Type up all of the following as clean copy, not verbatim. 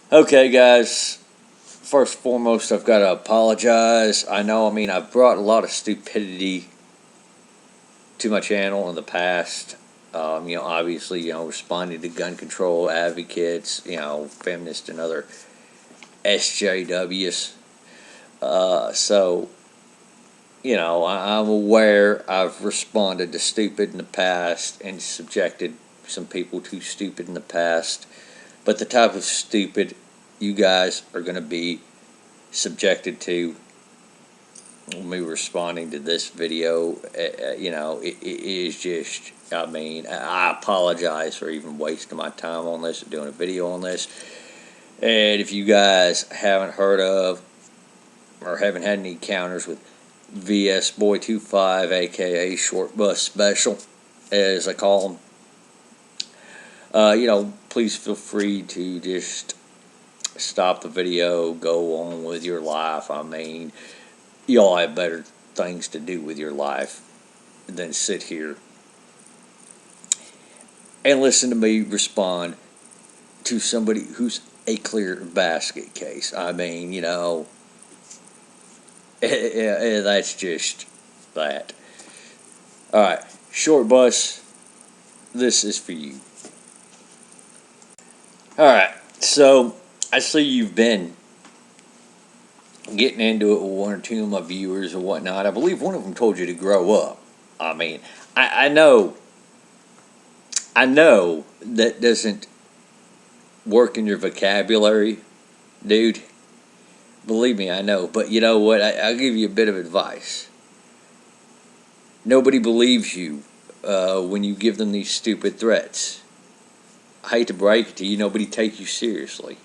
Okay, guys. First and foremost, I've got to apologize. I've brought a lot of stupidity to my channel in the past. Obviously, responding to gun control advocates, feminists and other SJWs. I'm aware I've responded to stupid in the past and subjected some people to stupid in the past. But the type of stupid you guys are going to be subjected to me responding to this video, it is just, I apologize for even wasting my time on this, doing a video on this. And if you guys haven't heard of or haven't had any encounters with VS Boy 25, aka Short Bus Special, as I call him, please feel free to just stop the video, go on with your life. Y'all have better things to do with your life than sit here and listen to me respond to somebody who's a clear basket case. That's just that. Alright, Short Bus, this is for you. Alright, so I see you've been getting into it with one or two of my viewers or whatnot. I believe one of them told you to grow up. I know that doesn't work in your vocabulary, dude. Believe me, I know. But you know what? I'll give you a bit of advice. Nobody believes you when you give them these stupid threats. I hate to break it to you, nobody takes you seriously.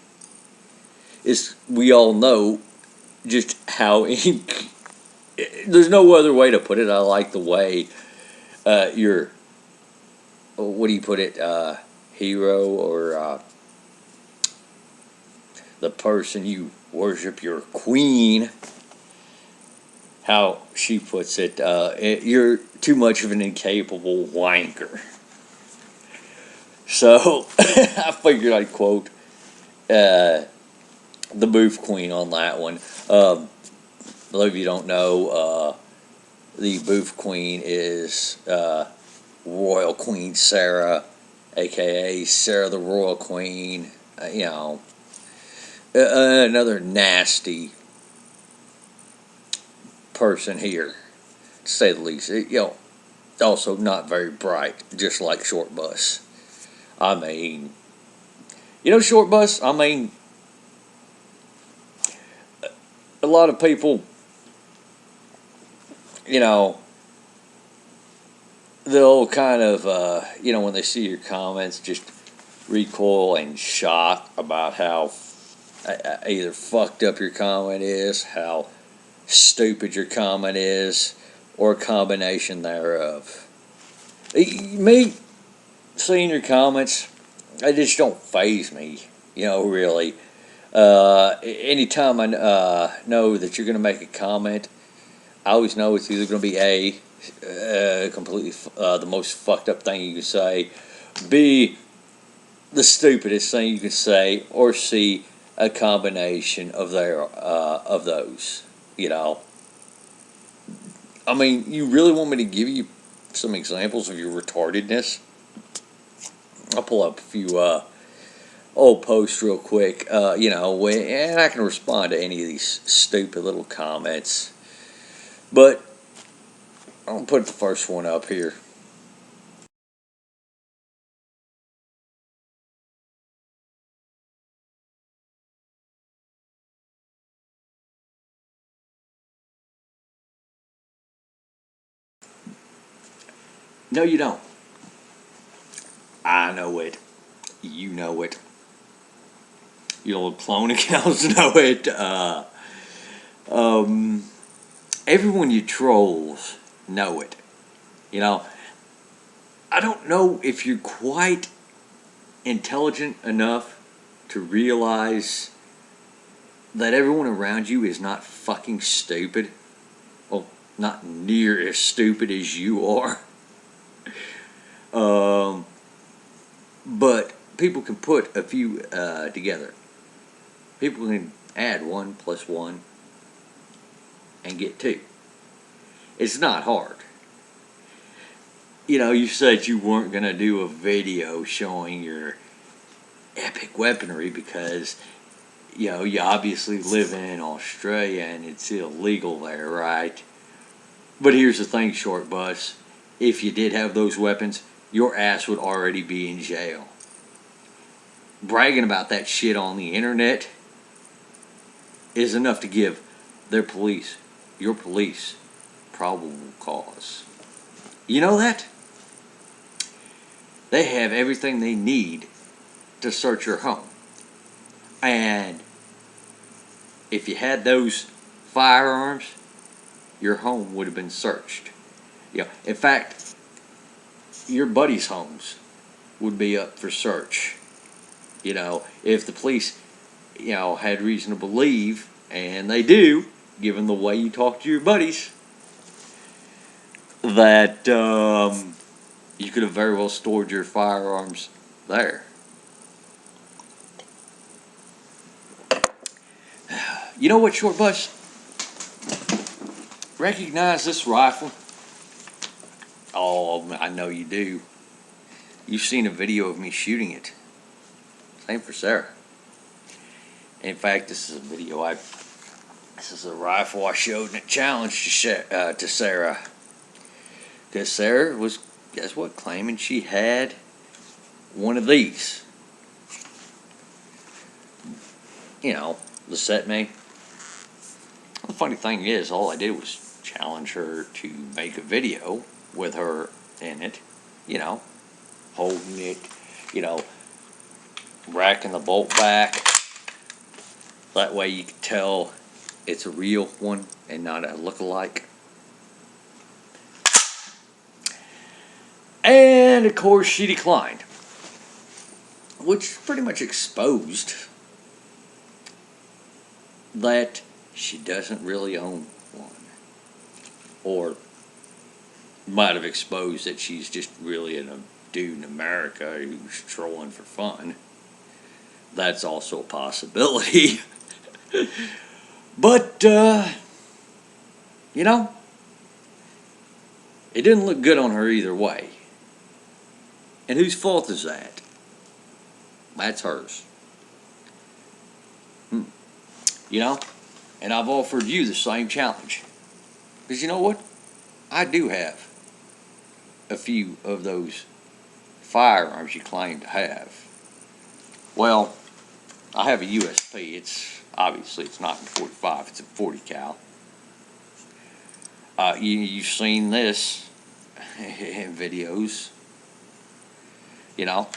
We all know just how there's no other way to put it. I like the way your, what do you put it, hero or the person you worship, your queen, how she puts it, you're too much of an incapable wanker. So I figured I'd quote the Booth Queen on that one. A lot of you don't know, the Booth Queen is Royal Queen Sarah, aka Sarah the Royal Queen. Another nasty person here, to say the least. Also not very bright, just like Short Bus. Short Bus, a lot of people, they'll kind of, when they see your comments, just recoil in shock about how either fucked up your comment is, how stupid your comment is, or a combination thereof. Me seeing your comments, they just don't faze me, really. Anytime I know that you're going to make a comment, I always know it's either going to be completely the most fucked up thing you can say, B, the stupidest thing you can say, or C, a combination of those. You really want me to give you some examples of your retardedness? I'll pull up a few old posts real quick, and I can respond to any of these stupid little comments. But I'm going to put the first one up here. No, you don't. I know it. You know it. Your little clone accounts know it. Everyone you trolls know it. I don't know if you're quite intelligent enough to realize that everyone around you is not fucking stupid. Well, not near as stupid as you are. But people can put a few together. People can add 1 plus 1 and get 2. It's not hard. You know, you said you weren't going to do a video showing your epic weaponry because, you know, you obviously live in Australia and it's illegal there, right? But here's the thing, Short Bus. If you did have those weapons, your ass would already be in jail. Bragging about that shit on the internet is enough to give your police, probable cause. You know that? They have everything they need to search your home. And if you had those firearms, your home would have been searched. You know, in fact, your buddies' homes would be up for search. You know, if the police, you know, had reason to believe, and they do, given the way you talk to your buddies, that you could have very well stored your firearms there. You know what, Short Bus? Recognize this rifle? Oh, I know you do. You've seen a video of me shooting it. Same for Sarah. In fact, this is a rifle I showed in a challenge to Sarah. Because Sarah was, guess what, claiming she had one of these. You know, the set me. The funny thing is, all I did was challenge her to make a video with her in it. You know, holding it, you know, racking the bolt back. That way you can tell it's a real one and not a look-alike. And of course she declined, which pretty much exposed that she doesn't really own one. Or might have exposed that she's just really a dude in America who's trolling for fun. That's also a possibility. But, you know, it didn't look good on her either way. And whose fault is that? That's hers. You know? And I've offered you the same challenge. Because you know what? I do have a few of those firearms you claim to have. Well, I have a USP. Obviously it's not a 45, it's a 40 cal. You've seen this in videos. You know,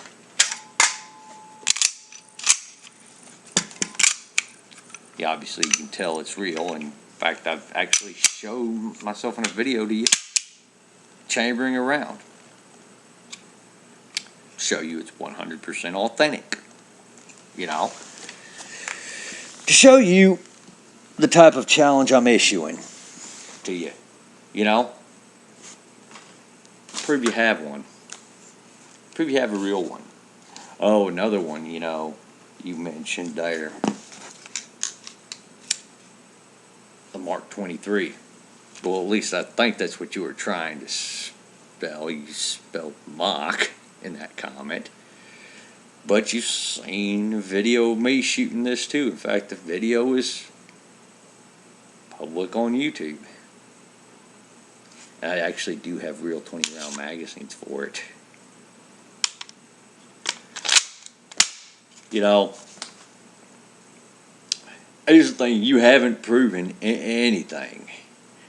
yeah, obviously you can tell it's real. In fact, I've actually shown myself in a video to you, chambering around. Show you it's 100% authentic. You know, to show you the type of challenge I'm issuing to you. You know, prove you have one. Prove you have a real one. Oh, another one, you know, you mentioned there. The Mark 23. Well, at least I think that's what you were trying to spell. You spelled mock in that comment. But you've seen a video of me shooting this too. In fact, the video is public on YouTube. I actually do have real 20-round magazines for it. You know, here's the thing, you haven't proven anything.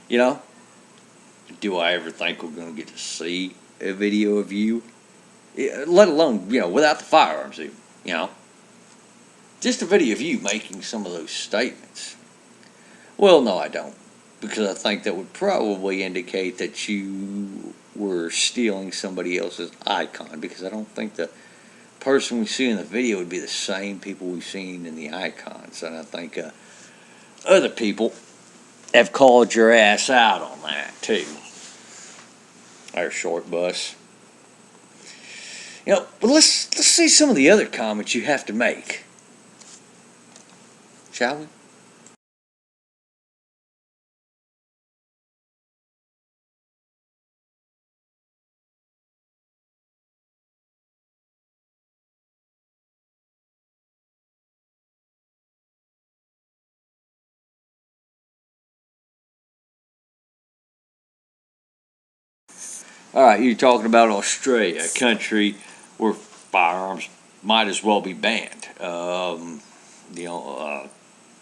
You know, do I ever think we're going to get to see a video of you? Let alone, you know, without the firearms even, you know. Just a video of you making some of those statements. Well, no, I don't. Because I think that would probably indicate that you were stealing somebody else's icon. Because I don't think the person we see in the video would be the same people we've seen in the icons. And I think other people have called your ass out on that too. Our Short Bus. You know, but let's see some of the other comments you have to make. shall we? All right, you're talking about Australia, a country where firearms might as well be banned.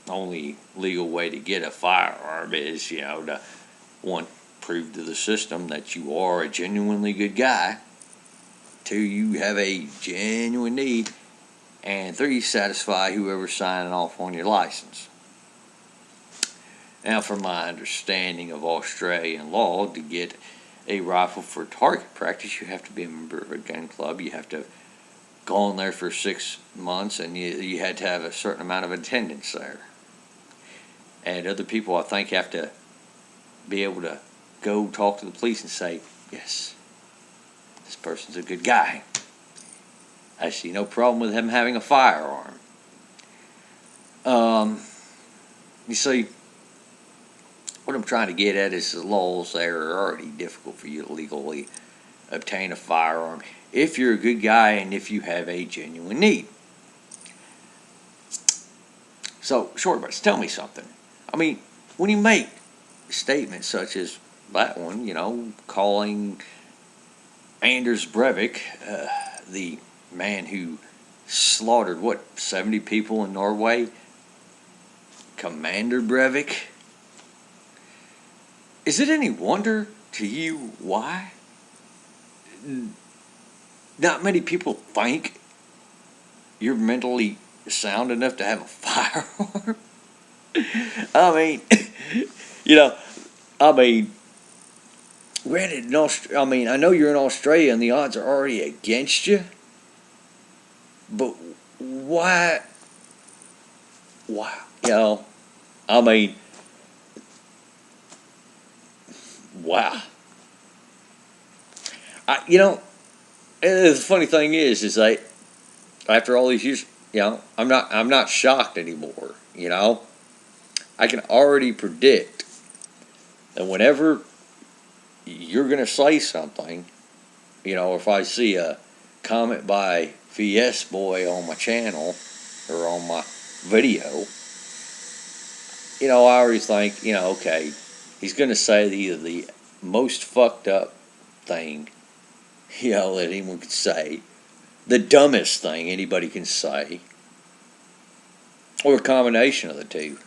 Only legal way to get a firearm is, to one, prove to the system that you are a genuinely good guy. Two, you have a genuine need. And three, satisfy whoever's signing off on your license. Now, from my understanding of Australian law, to get a rifle for target practice, you have to be a member of a gun club. You have to have gone there for 6 months, and you had to have a certain amount of attendance there. And other people, I think, have to be able to go talk to the police and say, yes, this person's a good guy. I see no problem with him having a firearm. You see, what I'm trying to get at is the laws there are already difficult for you to legally obtain a firearm if you're a good guy and if you have a genuine need. So, short butts, tell me something. I mean, when you make statements such as that one, calling Anders Breivik, the man who slaughtered, 70 people in Norway, Commander Breivik, is it any wonder to you why not many people think you're mentally sound enough to have a firearm? I mean, you know, I mean, granted, I know you're in Australia and the odds are already against you, but why? Why? I mean, wow. The funny thing is like, after all these years, I'm not shocked anymore. I can already predict that whenever you're going to say something, if I see a comment by VS Boy on my channel or on my video, I always think, okay, he's going to say either the most fucked up thing, that anyone could say, the dumbest thing anybody can say, or a combination of the two.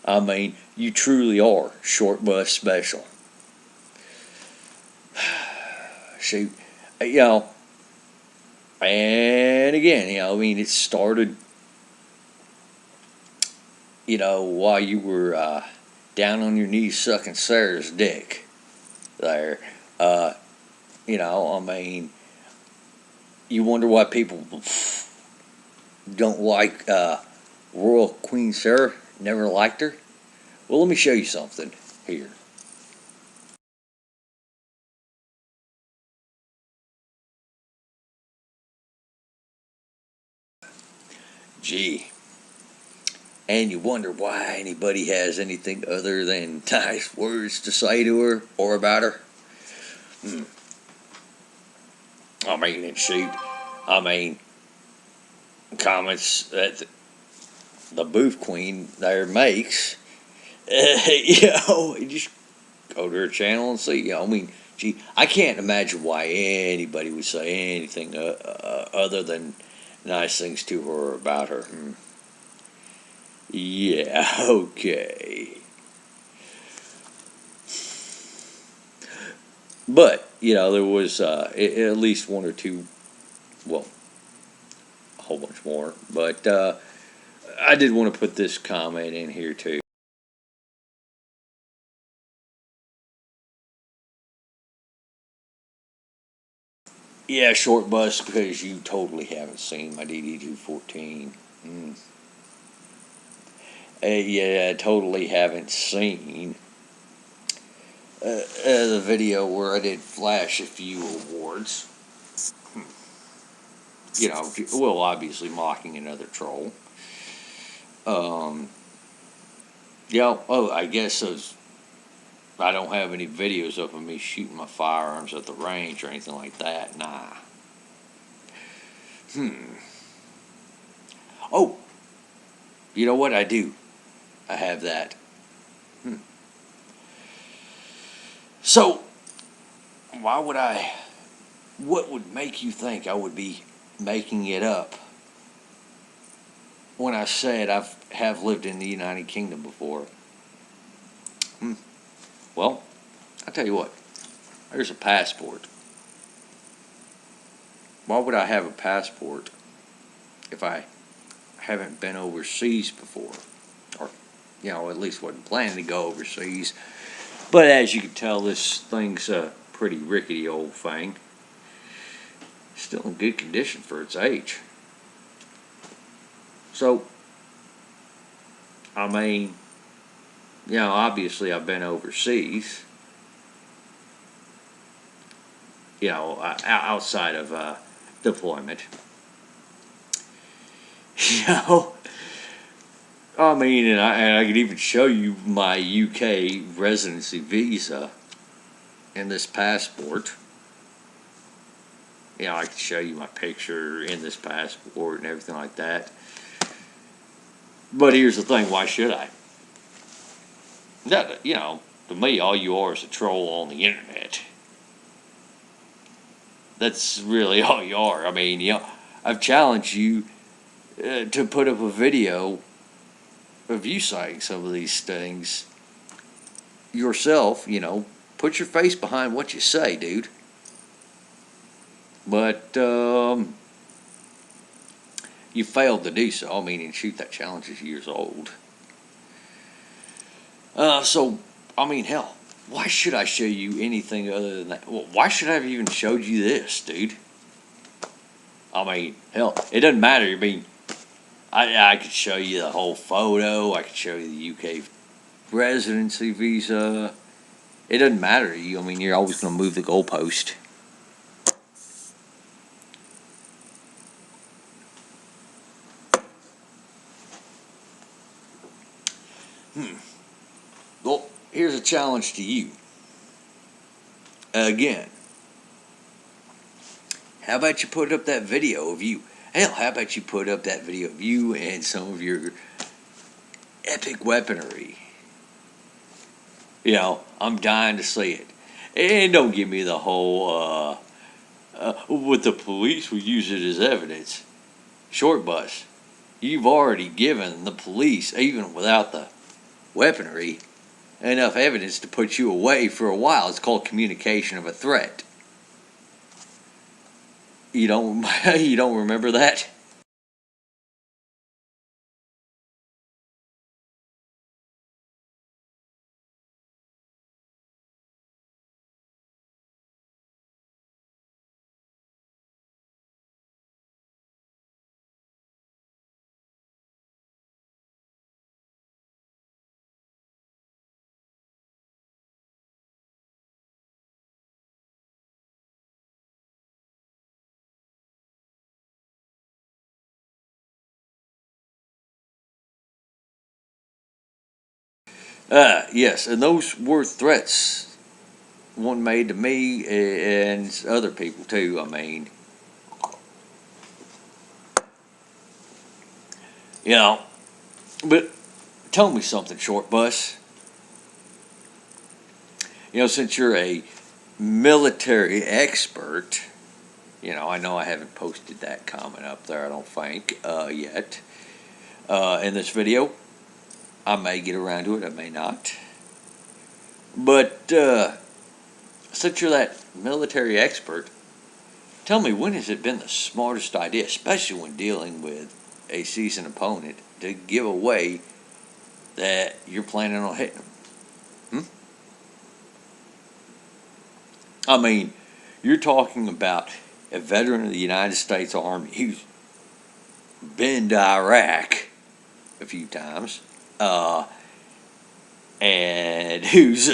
I mean, you truly are short bus special. Shoot, and again, it started, while you were down on your knees sucking Sarah's dick there. I mean, you wonder why people don't like Royal Queen Sarah, never liked her. Well, let me show you something here. Gee. And you wonder why anybody has anything other than nice words to say to her or about her. I mean, and shoot, comments that the booth queen there makes, you just go to her channel and see. Gee, I can't imagine why anybody would say anything other than nice things to her or about her. Yeah, okay. But, there was at least one or two, well, a whole bunch more. But I did want to put this comment in here, too. Yeah, short bus, because you totally haven't seen my DD214. Yeah, I totally haven't seen the video where I did flash a few awards. Well, obviously mocking another troll. Um, I guess I don't have any videos of me shooting my firearms at the range or anything like that. Nah. Oh, you know what? I do. I have that. So, why would I? What would make you think I would be making it up when I said have lived in the United Kingdom before? Well, I'll tell you what. There's a passport. Why would I have a passport if I haven't been overseas before? Or, at least wasn't planning to go overseas. But as you can tell, this thing's a pretty rickety old thing. Still in good condition for its age. So, I mean, obviously I've been overseas. Outside of deployment. You know, I mean, and I could even show you my UK residency visa and this passport. I could show you my picture in this passport and everything like that. But here's the thing, why should I? That, to me, all you are is a troll on the internet. That's really all you are. I mean, I've challenged you to put up a video of you saying some of these things yourself, put your face behind what you say, dude. But you failed to do so. I mean, and shoot, that challenge is years old. So, I mean, hell, why should I show you anything other than that? Well, why should I have even showed you this, dude? I mean, hell, it doesn't matter. I mean, I could show you the whole photo. I could show you the UK residency visa. It doesn't matter to you. I mean, you're always going to move the goalpost. Well, here's a challenge to you. Again, how about you put up that video of you? Hell, how about you put up that video of you and some of your epic weaponry? I'm dying to see it. And don't give me the whole, with the police, we use it as evidence. Short bus. You've already given the police, even without the weaponry, enough evidence to put you away for a while. It's called communication of a threat. You don't you don't remember that? Yes, and those were threats. One made to me and other people too. I mean, you know, but tell me something, short bus. Since you're a military expert, I know I haven't posted that comment up there, I don't think, yet. In this video, I may get around to it, I may not. But since you're that military expert, tell me, when has it been the smartest idea, especially when dealing with a seasoned opponent, to give away that you're planning on hitting them? I mean, you're talking about a veteran of the United States Army who's been to Iraq a few times, and who's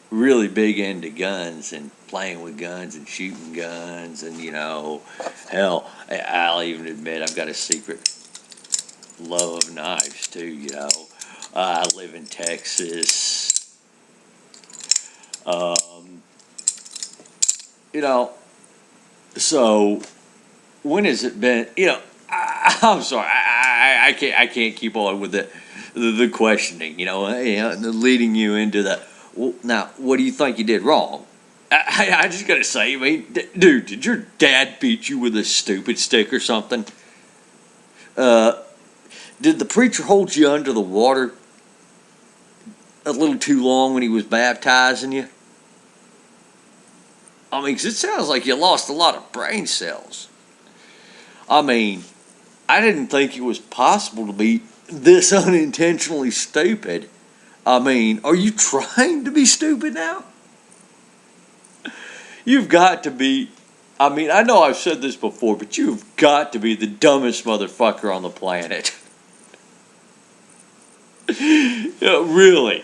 really big into guns and playing with guns and shooting guns, and hell, I'll even admit I've got a secret love knives too, you know. I live in Texas. Um, you know, so when has it been? You know, I'm sorry, I can't keep on with the questioning. Leading you into the. Well, now, what do you think you did wrong? I just gotta say, I mean, dude, did your dad beat you with a stupid stick or something? Uh, did the preacher hold you under the water a little too long when he was baptizing you? I mean, 'cause it sounds like you lost a lot of brain cells. I mean, I didn't think it was possible to be this unintentionally stupid. I mean, are you trying to be stupid now? You've got to be. I mean, I know I've said this before, but you've got to be the dumbest motherfucker on the planet. Really.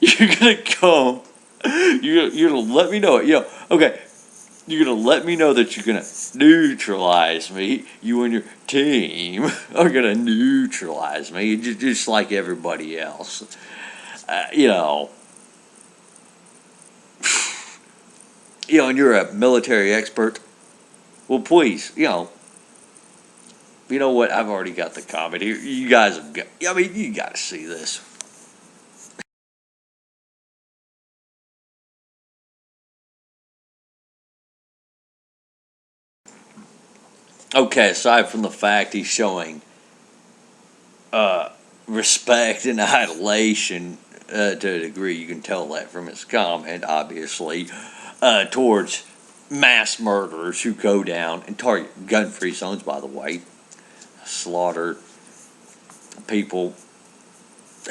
You're gonna come. You're gonna let me know it. Okay. You're gonna let me know that you're gonna neutralize me. You and your team are gonna neutralize me, just like everybody else. Uh, you know, and you're a military expert. Well, please, you know what? I've already got the comedy. You guys have got. I mean, you got to see this. Okay, aside from the fact he's showing uh, respect and adulation to a degree, you can tell that from his comment, obviously, towards mass murderers who go down and target gun-free zones. By the way, slaughter people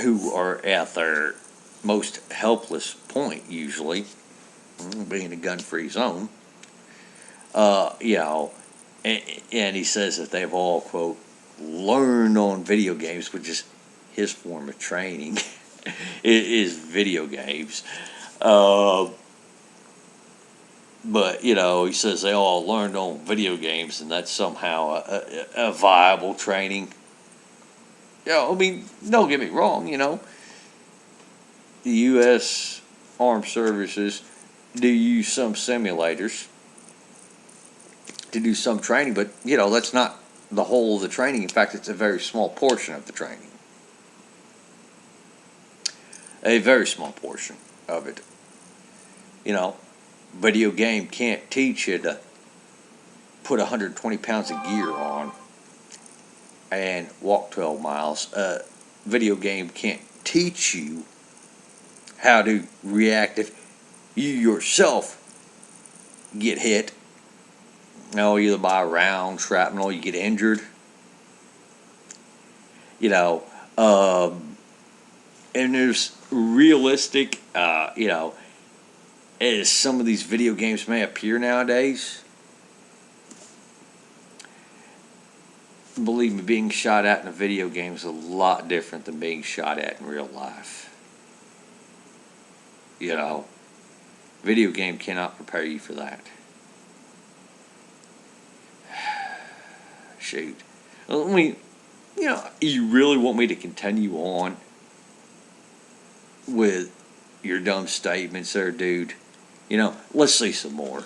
who are at their most helpless point, usually being a gun-free zone. You know, and he says that they've all, quote, learned on video games, which is his form of training, is video games. Uh, but, he says they all learned on video games, and that's somehow a viable training. I mean, don't get me wrong, the U.S. Armed Services do use some simulators to do some training, but that's not the whole of the training. In fact, it's a very small portion of the training. A very small portion of it. Video game can't teach you to put 120 pounds of gear on and walk 12 miles. Video game can't teach you how to react if you yourself get hit. Either by a round, shrapnel, you get injured. You know, um, and there's realistic, as some of these video games may appear nowadays. Believe me, being shot at in a video game is a lot different than being shot at in real life. Video game cannot prepare you for that. Shoot. I mean, you really want me to continue on with your dumb statements there, dude? Let's see some more.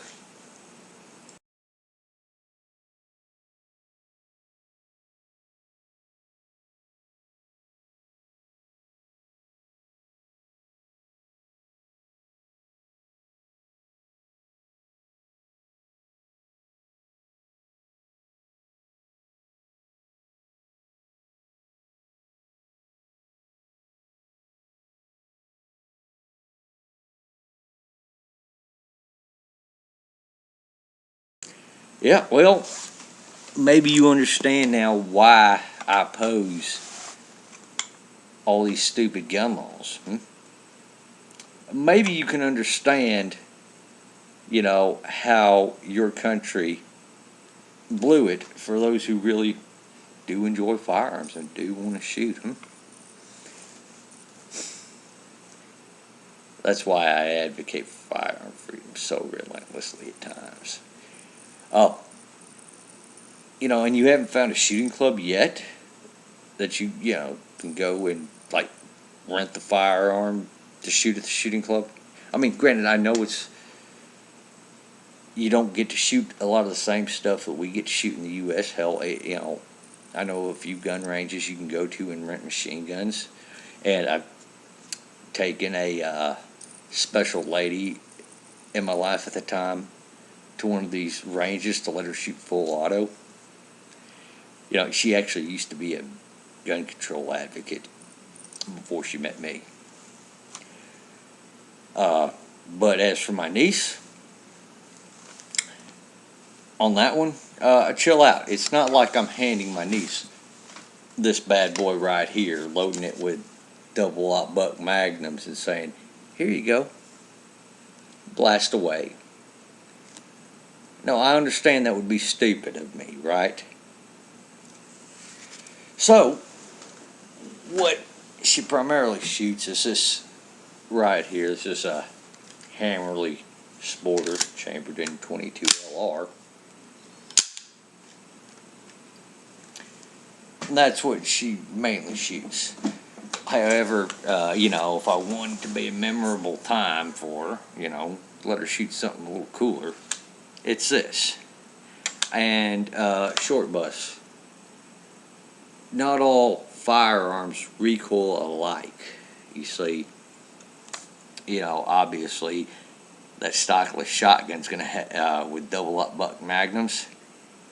Yeah, well, maybe you understand now why I oppose all these stupid gun laws. Maybe you can understand, how your country blew it for those who really do enjoy firearms and do want to shoot. That's why I advocate for firearm freedom so relentlessly at times. Oh, and you haven't found a shooting club yet? that you can go and like rent the firearm to shoot at the shooting club. I mean, granted, I know you don't get to shoot a lot of the same stuff that we get to shoot in the U.S. Hell, I know a few gun ranges you can go to and rent machine guns, and I've taken a special lady in my life at the time to one of these ranges to let her shoot full auto. She actually used to be a gun control advocate before she met me. But as for my niece, on that one, chill out. It's not like I'm handing my niece this bad boy right here, loading it with double aught buck magnums and saying, "Here you go, blast away." No, I understand that would be stupid of me, right? So, what she primarily shoots is this right here. This is a Hammerly Sporter chambered in 22 LR. And that's what she mainly shoots. However, if I wanted to be a memorable time for her, let her shoot something a little cooler, it's this. And short bus. Not all firearms recoil alike. You see, obviously, that stockless shotgun's going to with double up buck magnums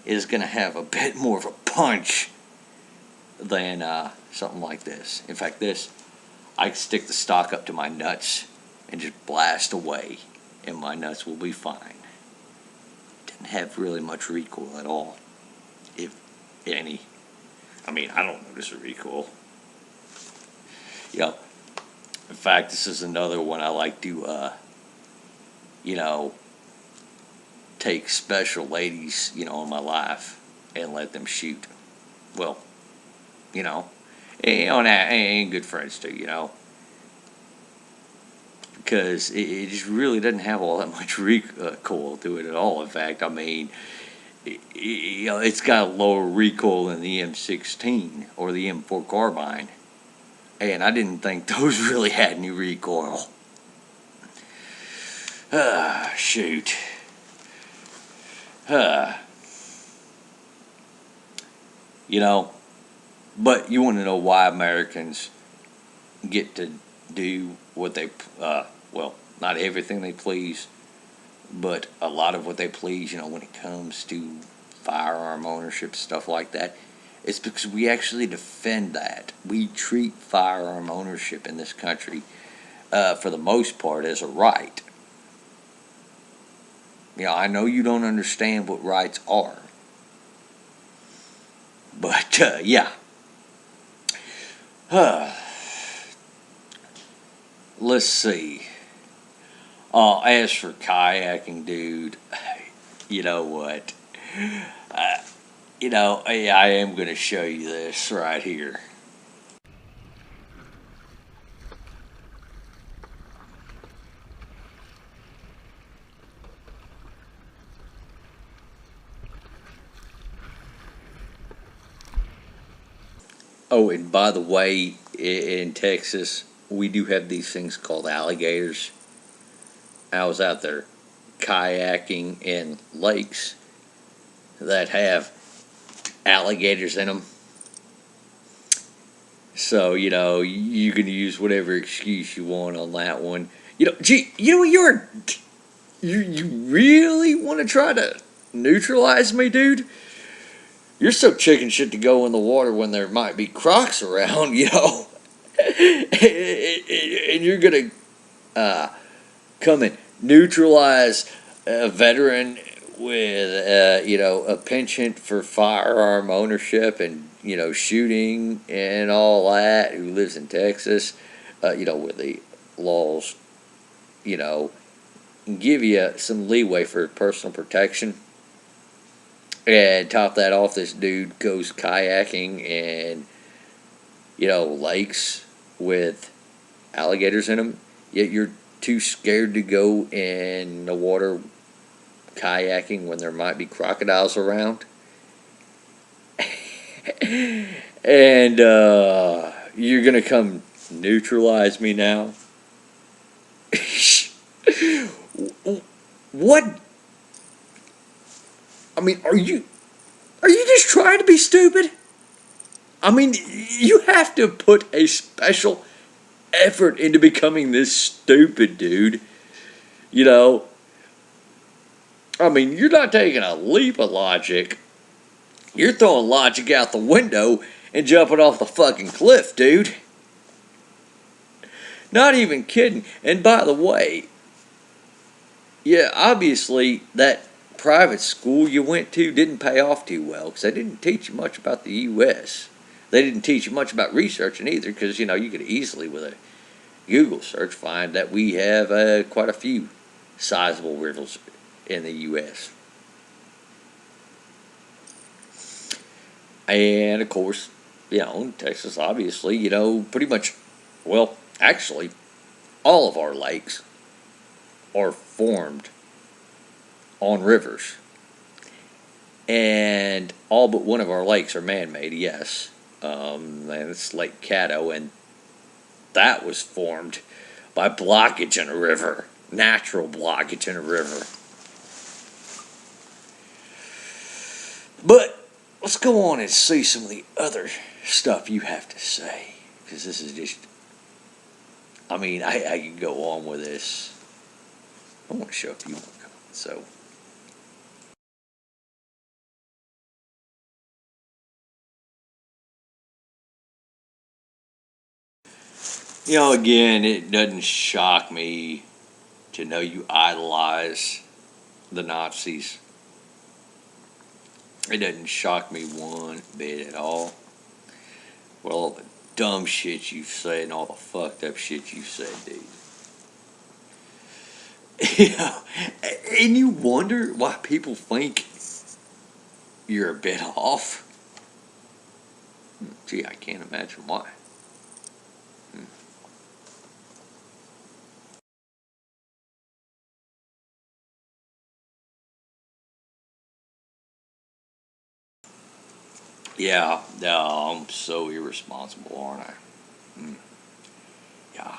is going to have a bit more of a punch than something like this. In fact, I can stick the stock up to my nuts and just blast away, and my nuts will be fine. Didn't have really much recoil at all, if any. I mean, I don't notice a recoil. In fact, this is another one I like to, take special ladies, in my life and let them shoot. Well, and good friends too, because it just really doesn't have all that much recoil to it at all. In fact, I mean, it's got a lower recoil than the M16 or the M4 carbine, and I didn't think those really had any recoil. Shoot. But you want to know why Americans get to do what they, not everything they please, but a lot of what they please, when it comes to firearm ownership, stuff like that. It's because we actually defend that. We treat firearm ownership in this country, for the most part, as a right. I know you don't understand what rights are. But, yeah. Let's see. As for kayaking, dude, you know what? I am going to show you this right here. Oh, and by the way, in Texas, we do have these things called alligators. I was out there kayaking in lakes that have alligators in them. So, you can use whatever excuse you want on that one. Gee, you really want to try to neutralize me, dude? You're so chicken shit to go in the water when there might be crocs around, and you're going to come and neutralize a veteran with, a penchant for firearm ownership and, shooting and all that, who lives in Texas, where the laws, give you some leeway for personal protection. And top that off, this dude goes kayaking in, lakes with alligators in them. Yet you're too scared to go in the water kayaking when there might be crocodiles around. And you're going to come neutralize me now? What? I mean, are you just trying to be stupid? I mean, you have to put a special effort into becoming this stupid, dude. You know, I mean, you're not taking a leap of logic. You're throwing logic out the window and jumping off the fucking cliff, dude. Not even kidding. And by the way, yeah, obviously that private school you went to didn't pay off too well because they didn't teach you much about the U.S. They didn't teach you much about researching either because, you know, you could easily, with a Google search, find that we have quite a few sizable rivers in the U.S. And, of course, you know, Texas, obviously, you know, pretty much, well, actually, all of our lakes are formed on rivers. And all but one of our lakes are man-made, yes. And it's Lake Caddo, and that was formed by blockage in a river, natural blockage in a river. But let's go on and see some of the other stuff you have to say, because this is just, I mean, I can go on with this. I want to show a few more comments, so. You know, again, it doesn't shock me to know you idolize the Nazis. It doesn't shock me one bit at all. Well, all the dumb shit you've said and all the fucked up shit you've said, dude. You know, and you wonder why people think you're a bit off. Gee, I can't imagine why. Yeah, I'm so irresponsible, aren't I? Yeah.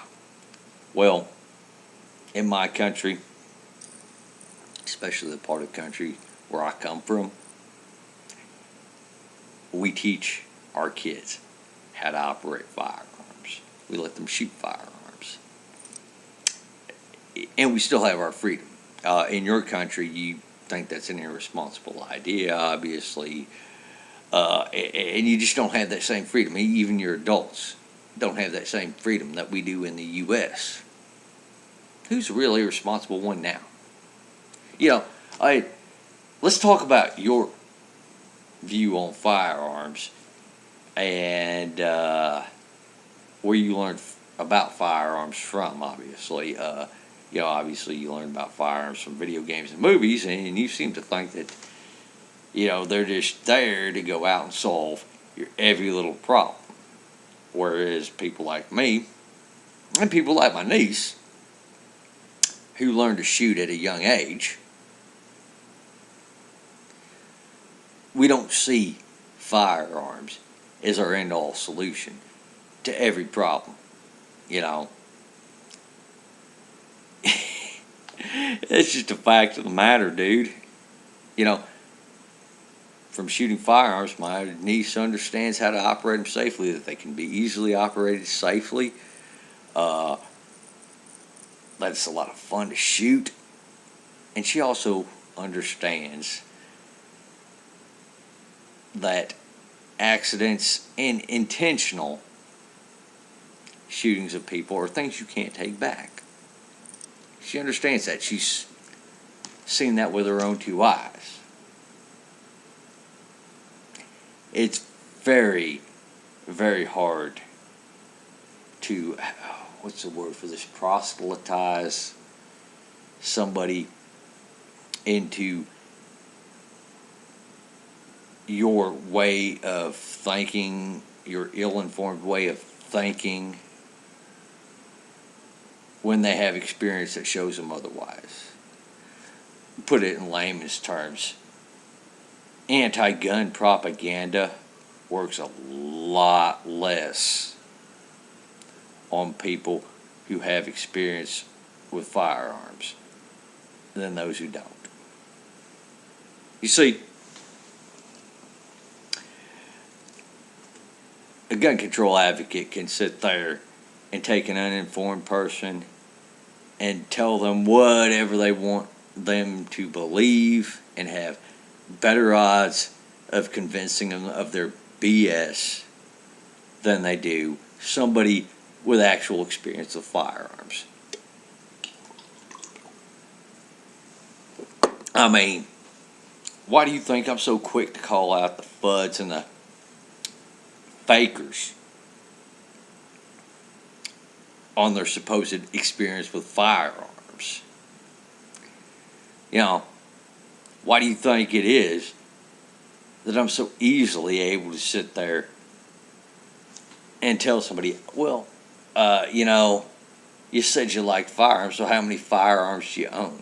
Well, in my country, especially the part of the country where I come from, we teach our kids how to operate firearms. We let them shoot firearms. And we still have our freedom. In your country, you think that's an irresponsible idea, obviously, and you just don't have that same freedom. Even your adults don't have that same freedom that we do in the U.S. Who's the real irresponsible one now? You know, let's talk about your view on firearms and where you learned about firearms from, obviously. You know, obviously you learn about firearms from video games and movies, and you seem to think that, you know, they're just there to go out and solve your every little problem. Whereas people like me, and people like my niece, who learned to shoot at a young age, we don't see firearms as our end-all solution to every problem, you know. It's just a fact of the matter, dude. You know, from shooting firearms, my niece understands how to operate them safely, that they can be easily operated safely. Uh, that it's a lot of fun to shoot. And she also understands that accidents and intentional shootings of people are things you can't take back. She understands that. She's seen that with her own two eyes. It's very, very hard to, what's the word for this, proselytize somebody into your way of thinking, your ill-informed way of thinking, when they have experience that shows them otherwise. Put it in layman's terms, anti-gun propaganda works a lot less on people who have experience with firearms than those who don't. You see, a gun control advocate can sit there and take an uninformed person and tell them whatever they want them to believe and have better odds of convincing them of their BS than they do somebody with actual experience with firearms. I mean, why do you think I'm so quick to call out the FUDs and the fakers on their supposed experience with firearms? You know, why do you think it is that I'm so easily able to sit there and tell somebody, well, you said you liked firearms, so how many firearms do you own?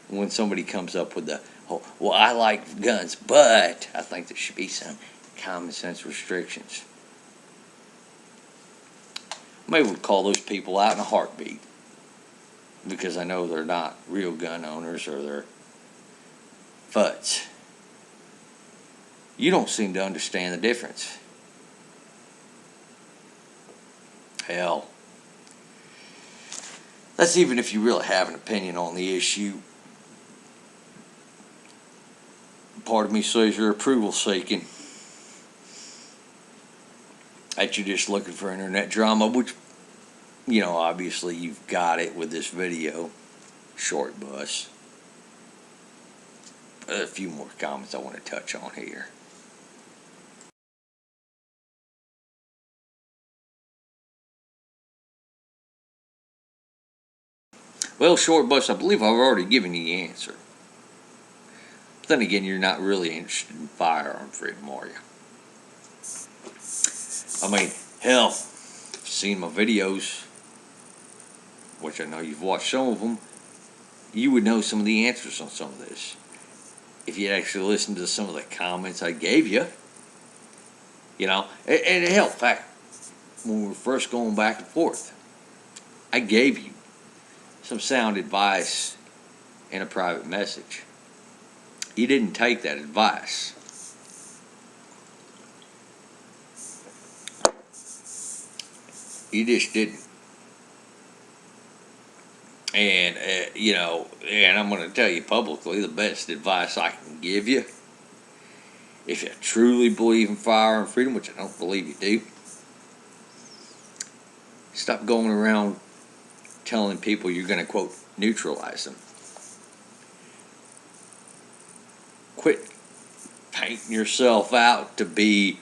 When somebody comes up with the, oh, well, I like guns, but I think there should be some common sense restrictions. Maybe we'll call those people out in a heartbeat, because I know they're not real gun owners or they're FUDs. You don't seem to understand the difference. Hell, that's even if you really have an opinion on the issue. Part of me says you're approval seeking, that you're just looking for internet drama, which, obviously you've got it with this video, short bus. A few more comments I want to touch on here. Well, short bus, I believe I've already given you the answer. But then again, you're not really interested in firearm freedom, are you? I mean, hell, seen my videos, which I know you've watched some of them, you would know some of the answers on some of this. If you actually listened to some of the comments I gave you, and hell, in fact, when we were first going back and forth, I gave you some sound advice in a private message. You didn't take that advice. You just didn't. And, and I'm going to tell you publicly the best advice I can give you, if you truly believe in firearm freedom, which I don't believe you do, stop going around telling people you're going to, quote, neutralize them. Quit painting yourself out to be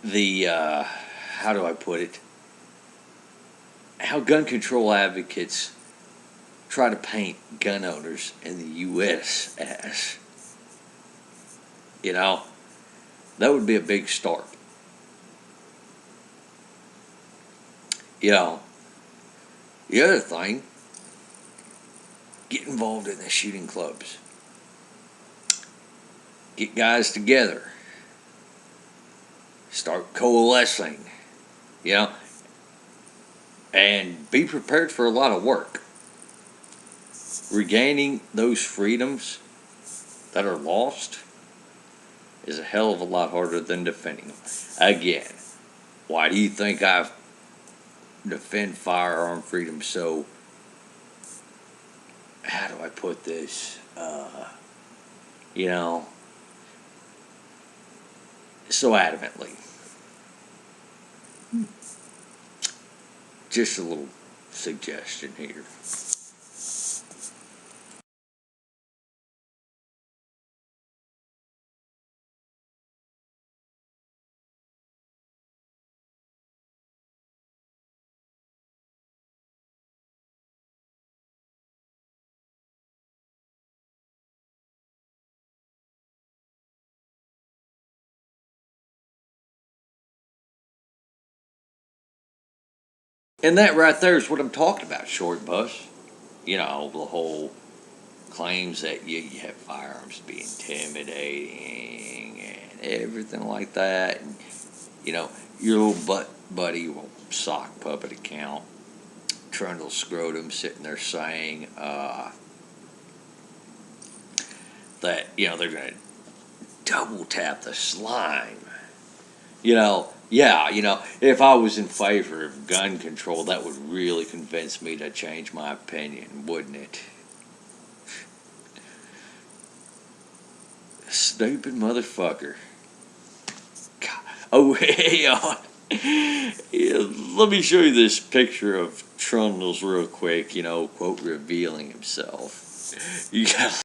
the, how do I put it, how gun control advocates try to paint gun owners in the U.S. as. That would be a big start. The other thing, get involved in the shooting clubs. Get guys together. Start coalescing, and be prepared for a lot of work. Regaining those freedoms that are lost is a hell of a lot harder than defending them. Again, why do you think I defend firearm freedom so, how do I put this, so adamantly? Just a little suggestion here. And that right there is what I'm talking about, short bus. The whole claims that you have firearms to be intimidating and everything like that. And, your little buddy will sock puppet account, Trundle Scrotum, sitting there saying that, they're going to double tap the slime. If I was in favor of gun control, that would really convince me to change my opinion, wouldn't it? Stupid motherfucker. God. Oh, let me show you this picture of Trundles real quick, quote, revealing himself. You got.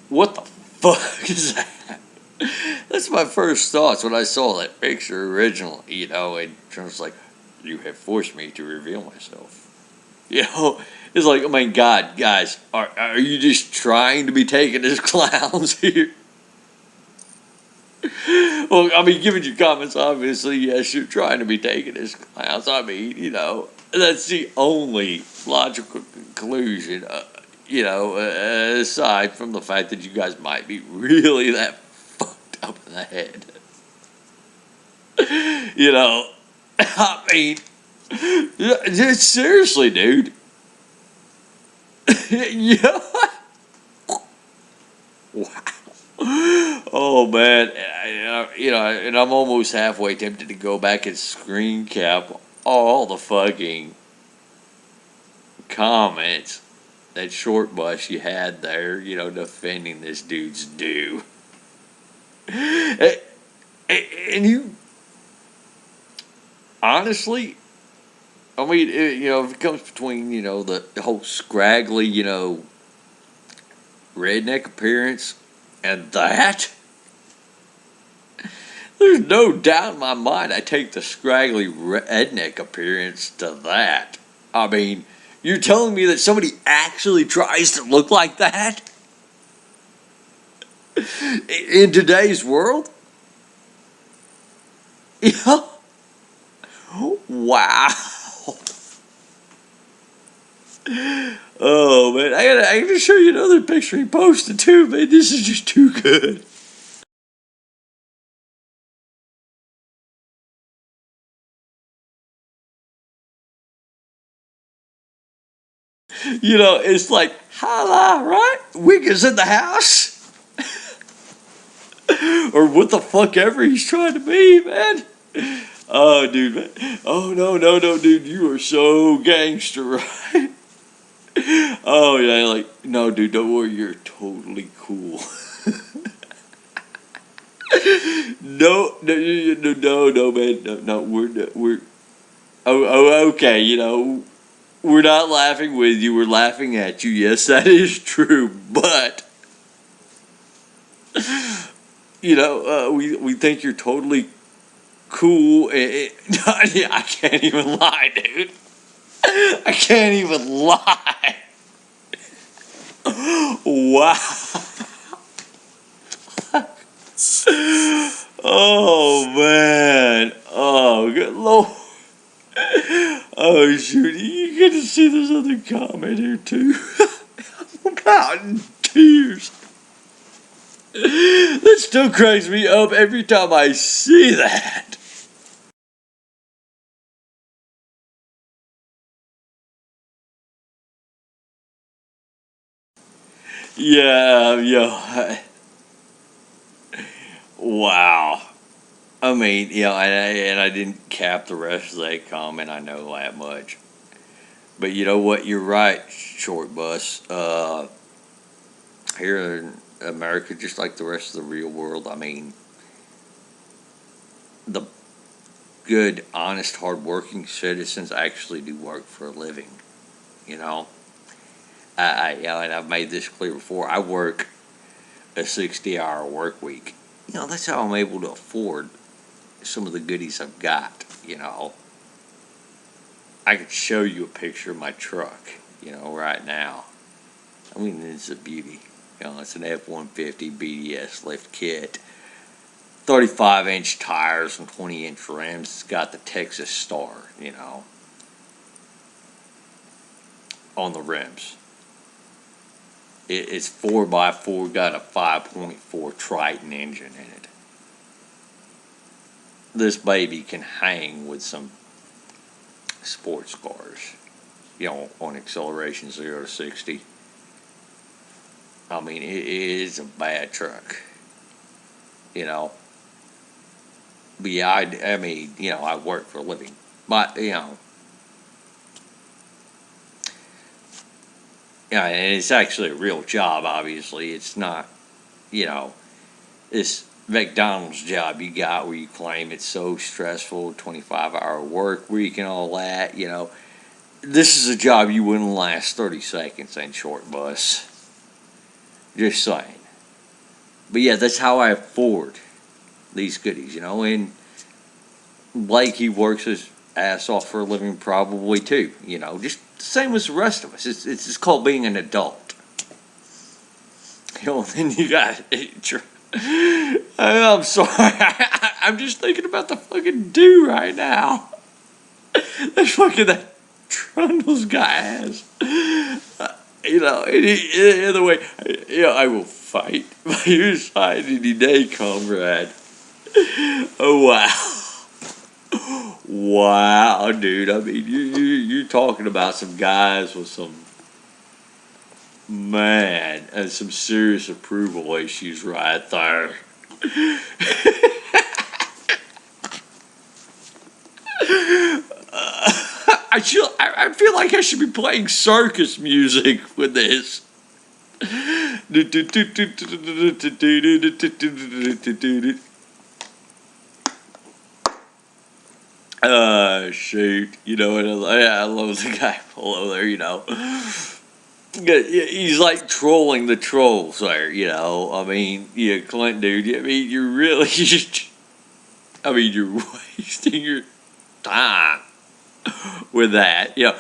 What the fuck is that? That's my first thoughts when I saw that picture originally, and Trundle's like, you have forced me to reveal myself. It's like, oh my God, guys, are you just trying to be taken as clowns here? Well, I mean, given your comments, obviously, yes, you're trying to be taken as clowns. I mean, that's the only logical conclusion, aside from the fact that you guys might be really that fucked up in the head. I mean, seriously, dude. Yeah. Wow. Oh man, and I'm almost halfway tempted to go back and screen cap all the fucking comments that short bus you had there, defending this dude's due. And you, honestly, I mean, if it comes between, the whole scraggly, redneck appearance and that, there's no doubt in my mind I take the scraggly redneck appearance to that. I mean, you're telling me that somebody actually tries to look like that? In today's world? Yeah. Wow. Oh man, I gotta show you another picture he posted too, man. This is just too good. It's like, holla, right? Wiggins in the house. Or what the fuck ever he's trying to be, man. Oh, dude, man. Oh, no, dude. You are so gangster, right? Oh, yeah, like, no, dude, don't worry. You're totally cool. No, man. No, we're. Oh, okay, we're not laughing with you. We're laughing at you. Yes, that is true. But, we think you're totally cool. I can't even lie, dude. I can't even lie. Wow. Oh man. Oh good lord. Oh shoot. You get to see this other comment here too. I'm about in tears. That still cracks me up every time I see that. Yeah. Wow. I mean, and I didn't cap the rest of that comment. I know that much. But you know what? You're right, short bus. Here in America, just like the rest of the real world, I mean, the good, honest, hardworking citizens actually do work for a living. You know, and I've made this clear before. I work a 60-hour work week. That's how I'm able to afford some of the goodies I've got. I could show you a picture of my truck. Right now. I mean, it's a beauty. It's an F-150 BDS lift kit. 35-inch tires and 20-inch rims. It's got the Texas Star, on the rims. It's 4x4, got a 5.4 Triton engine in it. This baby can hang with some sports cars, on acceleration 0 to 60. I mean, it is a bad truck, But yeah, I mean, I work for a living. But, yeah, and it's actually a real job, obviously. It's not, this McDonald's job you got where you claim it's so stressful, 25-hour work week and all that, This is a job you wouldn't last 30 seconds in short bus. Just saying. But yeah, that's how I afford these goodies, And Blake, he works his ass off for a living probably too, Just the same as the rest of us. It's just called being an adult. Then you got... I'm sorry. I'm just thinking about the fucking dude right now. That's fucking that Trundle's guy ass. Either way, I will fight by your side any day, comrade. Oh, wow. Wow, dude. I mean, you're talking about some guys with some, man, and some serious approval issues right there. I feel like I should be playing circus music with this. Shoot. I love the guy below there, He's like trolling the trolls there, I mean, Clint, dude, I mean, you're really just, you're wasting your time with that. And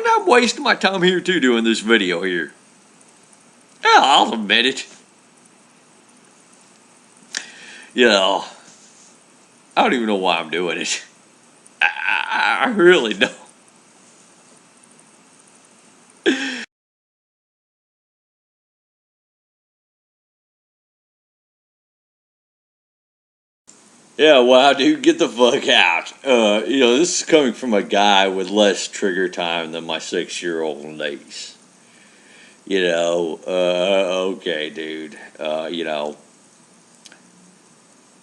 I'm wasting my time here too doing this video here. Yeah, I'll admit it. I don't even know why I'm doing it. I really don't. Yeah, wow, dude, get the fuck out. This is coming from a guy with less trigger time than my 6-year-old niece. Okay, dude.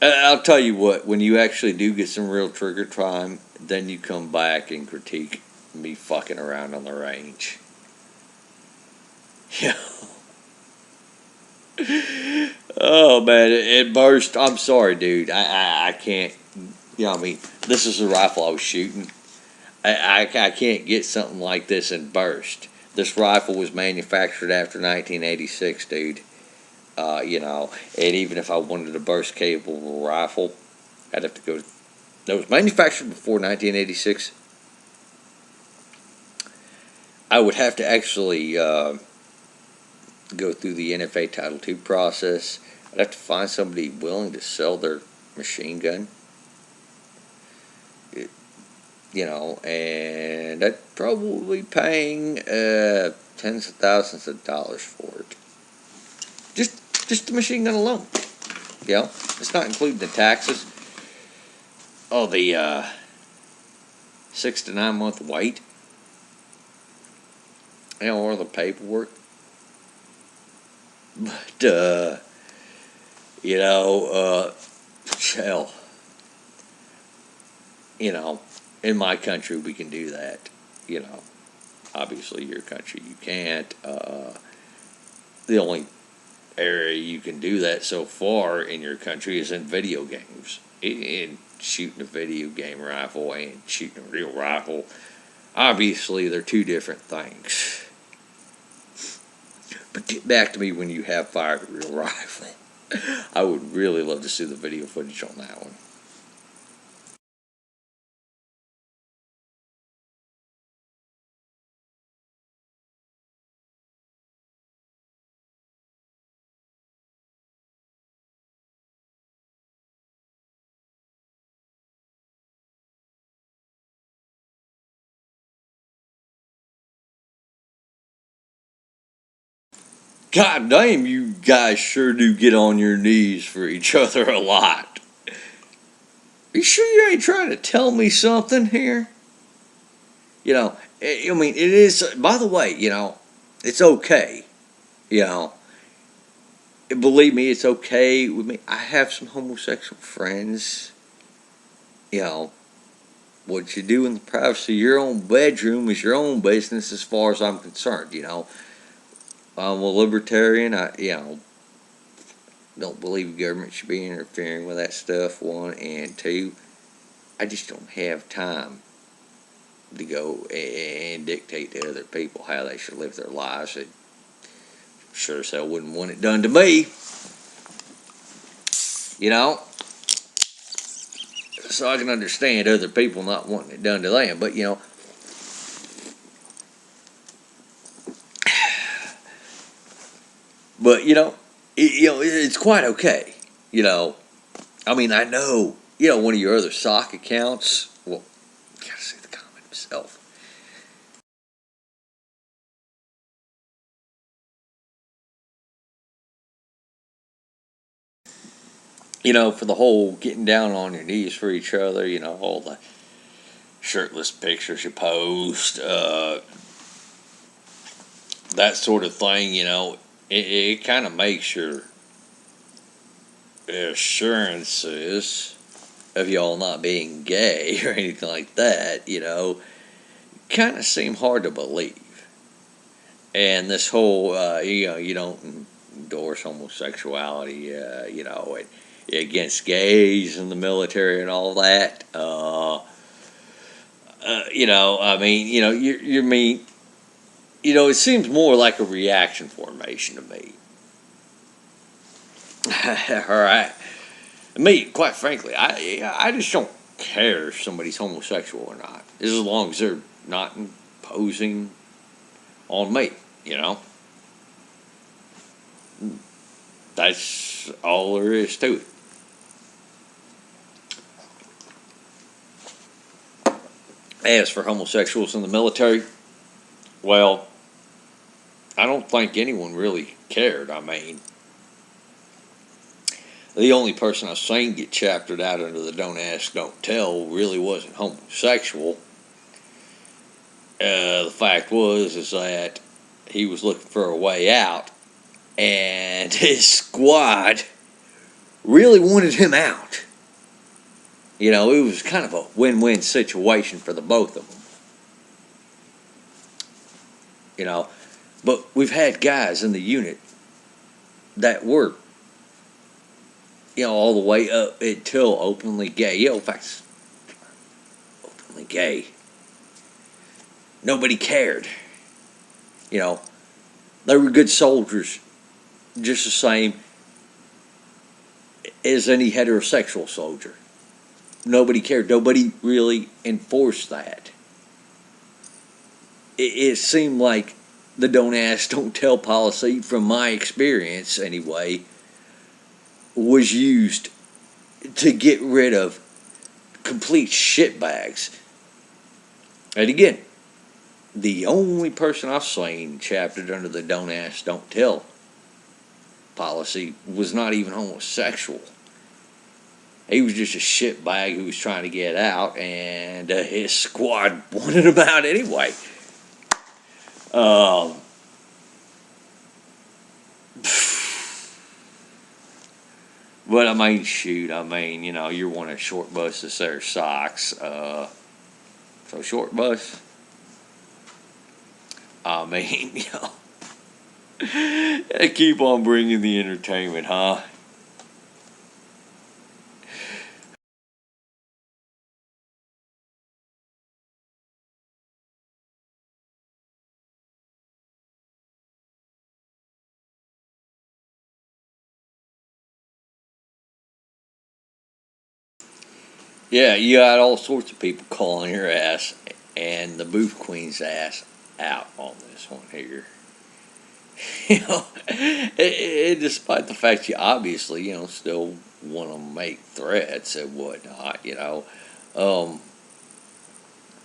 I'll tell you what, when you actually do get some real trigger time, then you come back and critique me fucking around on the range. Yeah. Oh, man, it burst. I'm sorry, dude. I can't, this is the rifle I was shooting. I can't get something like this and burst. This rifle was manufactured after 1986, dude. And even if I wanted a burst capable rifle, I'd have to go. That was manufactured before 1986. I would have to actually go through the NFA Title II process. I'd have to find somebody willing to sell their machine gun. And I'd probably be paying tens of thousands of dollars for it. Just the machine gun alone. It's not including the taxes. Oh, the 6 to 9 month wait. Or the paperwork. But hell, in my country we can do that. Obviously your country you can't. The only area you can do that so far in your country is in video games. In shooting a video game rifle and shooting a real rifle, obviously they're two different things. But get back to me when you have fired a real rifle. I would really love to see the video footage on that one. God damn, you guys sure do get on your knees for each other a lot. Are you sure you ain't trying to tell me something here? You know, I mean, it is, by the way, it's okay. You know, believe me, it's okay with me. I have some homosexual friends. You know, what you do in the privacy of your own bedroom is your own business as far as I'm concerned. I'm a libertarian. Don't believe the government should be interfering with that stuff, one, and two, I just don't have time to go and dictate to other people how they should live their lives. It sure as hell wouldn't want it done to me, you know? So I can understand other people not wanting it done to them, but, but, it's quite okay, I mean, I know, one of your other sock accounts, well, gotta see the comment myself. For the whole getting down on your knees for each other, all the shirtless pictures you post, that sort of thing, it kind of makes your assurances of y'all not being gay or anything like that, kind of seem hard to believe. And this whole, you don't endorse homosexuality, and against gays in the military and all that. I mean, you're mean. It seems more like a reaction formation to me. All right. Me, quite frankly, I just don't care if somebody's homosexual or not, as long as they're not imposing on me. You know, that's all there is to it. As for homosexuals in the military, well, I don't think anyone really cared. I mean, the only person I've seen get chaptered out under the don't ask, don't tell really wasn't homosexual. The fact is that he was looking for a way out, and his squad really wanted him out. It was kind of a win-win situation for the both of them. But we've had guys in the unit that were, all the way up until openly gay. In fact, openly gay. Nobody cared. They were good soldiers, just the same as any heterosexual soldier. Nobody cared. Nobody really enforced that. It seemed like the don't ask, don't tell policy, from my experience anyway, was used to get rid of complete shitbags. And again, the only person I've seen chaptered under the don't ask, don't tell policy was not even homosexual. He was just a shitbag who was trying to get out, and his squad wanted him out anyway. Um, but I mean, shoot, you're one of short bus's there socks. So short bus. I mean, keep on bringing the entertainment, huh? Yeah, you got all sorts of people calling your ass and the booth queen's ass out on this one here. Despite the fact you obviously, still want to make threats and whatnot, um,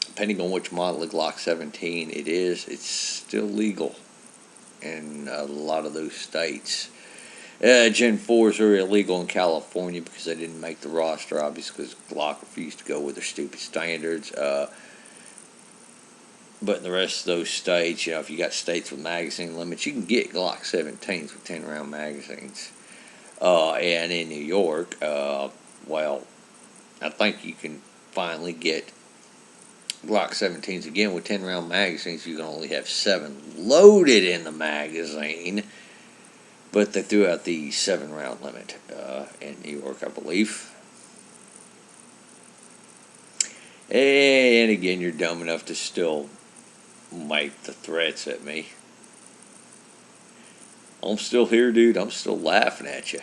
depending on which model of Glock 17 it is, it's still legal in a lot of those states. Gen 4s are illegal in California because they didn't make the roster, obviously, because Glock refused to go with their stupid standards. But in the rest of those states, if you got states with magazine limits, you can get Glock 17s with 10-round magazines. And in New York, well, I think you can finally get Glock 17s again with 10-round magazines. You can only have 7 loaded in the magazine, but they threw out the 7-round limit in New York, I believe. And again, you're dumb enough to still make the threats at me. I'm still here, dude. I'm still laughing at you.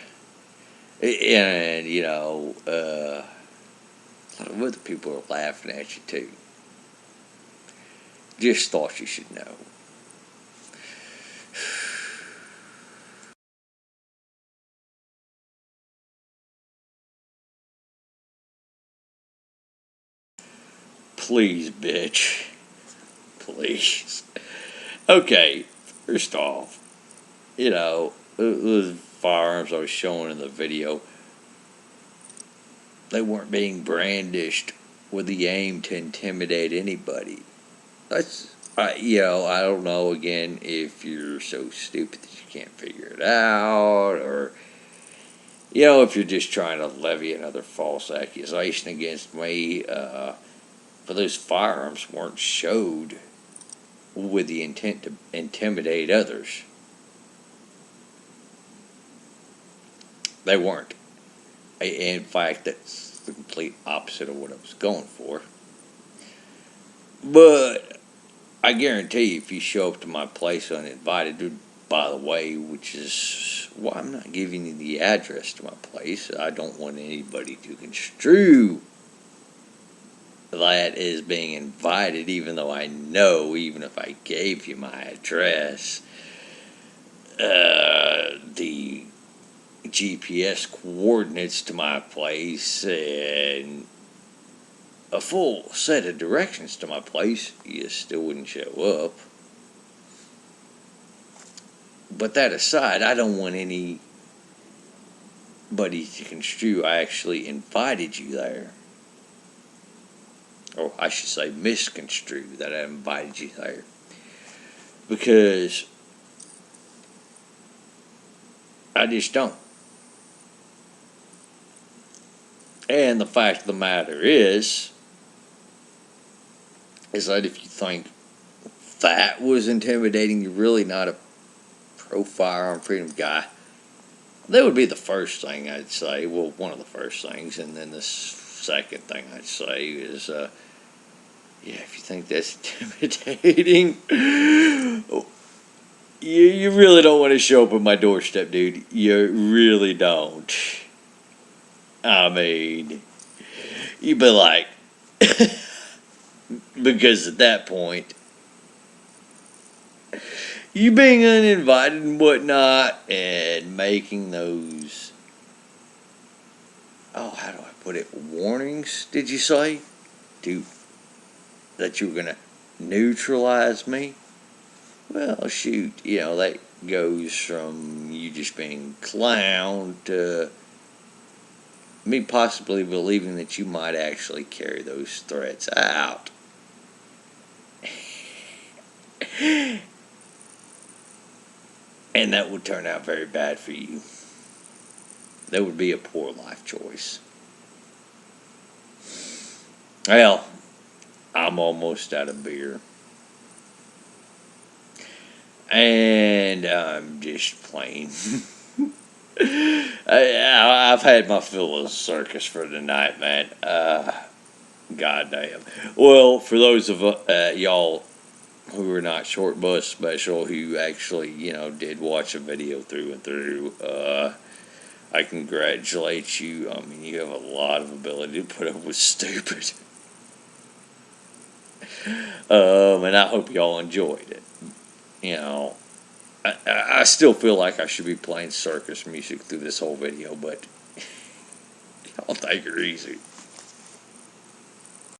And, a lot of other people are laughing at you, too. Just thought you should know. Please, bitch. Please. Okay, first off, the firearms I was showing in the video, they weren't being brandished with the aim to intimidate anybody. I don't know, again, if you're so stupid that you can't figure it out, or, if you're just trying to levy another false accusation against me, but those firearms weren't showed with the intent to intimidate others. They weren't. In fact, that's the complete opposite of what I was going for. But I guarantee you, if you show up to my place uninvited, by the way, which is why I'm not giving you the address to my place. I don't want anybody to construe that as being invited, even though I know, even if I gave you my address, the GPS coordinates to my place and a full set of directions to my place, you still wouldn't show up. But that aside, I don't want anybody to construe I actually invited you there. Or I should say misconstrue that I invited you there. Because I just don't. And the fact of the matter is that if you think that was intimidating, you're really not a pro-firearm freedom guy. That would be the first thing I'd say. Well, one of the first things. And then the second thing I'd say is, if you think that's intimidating, you really don't want to show up at my doorstep, dude. You really don't. I mean, you'd be like, because at that point, you being uninvited and whatnot, and making those, how do I put it, warnings, did you say? That you were going to neutralize me? Well, shoot, that goes from you just being clowned to me possibly believing that you might actually carry those threats out. And that would turn out very bad for you. That would be a poor life choice. Well, I'm almost out of beer. And I'm just plain. I've had my fill of circus for the night, man. Goddamn. Well, for those of y'all who are not Short Bus Special, who actually, did watch a video through and through, I congratulate you. I mean, you have a lot of ability to put up with stupid. And I hope y'all enjoyed it. I still feel like I should be playing circus music through this whole video, but y'all take it easy.